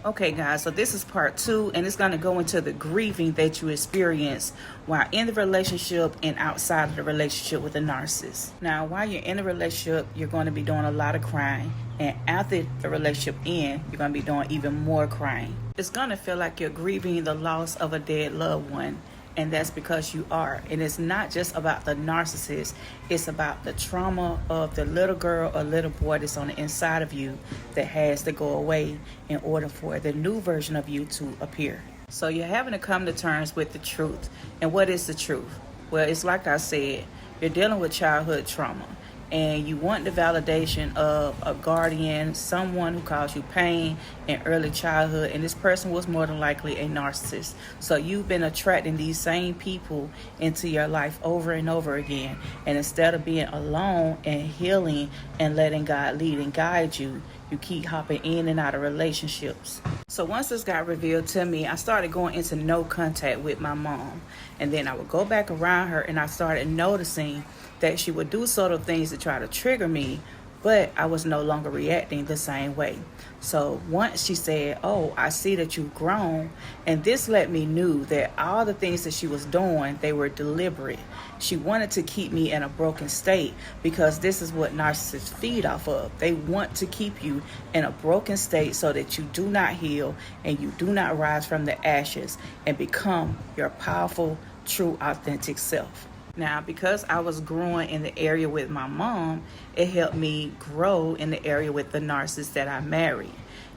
Okay, guys, so this is part 2, and it's going to go into the grieving that you experience while in the relationship and outside of the relationship with a narcissist. Now, while you're in a relationship, you're going to be doing a lot of crying, and after the relationship ends, you're going to be doing even more crying. It's going to feel like you're grieving the loss of a dead loved one, and that's because you are. And it's not just about the narcissist, it's about the trauma of the little girl or little boy that's on the inside of you that has to go away in order for the new version of you to appear. So you're having to come to terms with the truth. And what is the truth? Well, it's like I said, you're dealing with childhood trauma, and you want the validation of a guardian, someone who caused you pain in early childhood, and this person was more than likely a narcissist. So you've been attracting these same people into your life over and over again, and instead of being alone and healing and letting God lead and guide you, you keep hopping in and out of relationships. So once this got revealed to me, I started going into no contact with my mom. And then I would go back around her, and I started noticing that she would do sort of things to try to trigger me, but I was no longer reacting the same way. So once she said, "Oh, I see that you've grown," and this let me know that all the things that she was doing, they were deliberate. She wanted to keep me in a broken state, because this is what narcissists feed off of. They want to keep you in a broken state so that you do not heal and you do not rise from the ashes and become your powerful, true, authentic self. Now, because I was growing in the area with my mom, it helped me grow in the area with the narcissist that I married.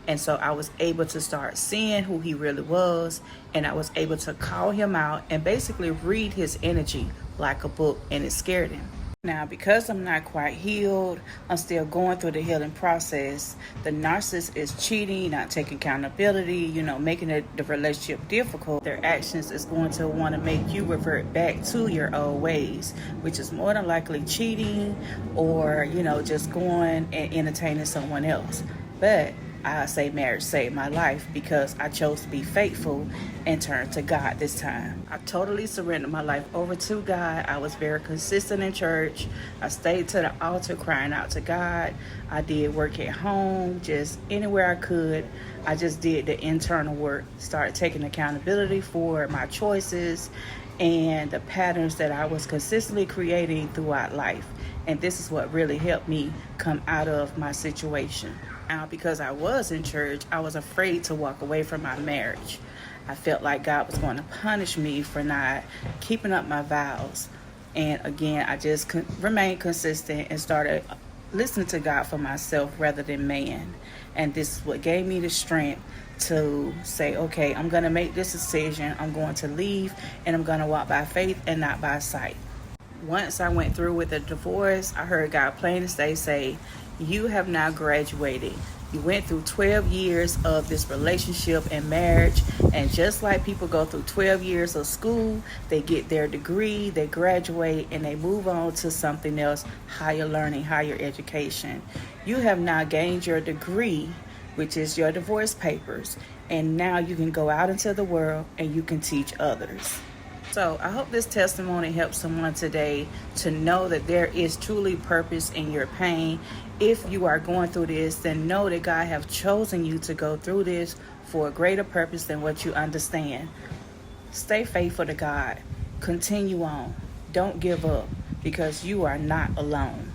And so I was able to start seeing who he really was, and I was able to call him out and basically read his energy like a book, and it scared him. Now, because I'm not quite healed, I'm still going through the healing process. The narcissist is cheating, not taking accountability, making the relationship difficult. Their actions is going to want to make you revert back to your old ways, which is more than likely cheating or, just going and entertaining someone else. But I say marriage saved my life because I chose to be faithful and turn to God this time. I totally surrendered my life over to God. I was very consistent in church. I stayed to the altar crying out to God. I did work at home, just anywhere I could. I just did the internal work, started taking accountability for my choices and the patterns that I was consistently creating throughout life. And this is what really helped me come out of my situation. Now, because I was in church, I was afraid to walk away from my marriage. I felt like God was going to punish me for not keeping up my vows. And again, I just remained consistent and started listening to God for myself rather than man. And this is what gave me the strength to say, okay, I'm going to make this decision. I'm going to leave, and I'm going to walk by faith and not by sight. Once I went through with the divorce, I heard God plain as day say, "You have now graduated. You went through 12 years of this relationship and marriage, and just like people go through 12 years of school, they get their degree, they graduate, and they move on to something else, higher learning, higher education. You have now gained your degree, which is your divorce papers, and now you can go out into the world and you can teach others." So I hope this testimony helps someone today to know that there is truly purpose in your pain. If you are going through this, then know that God have chosen you to go through this for a greater purpose than what you understand. Stay faithful to God. Continue on. Don't give up, because you are not alone.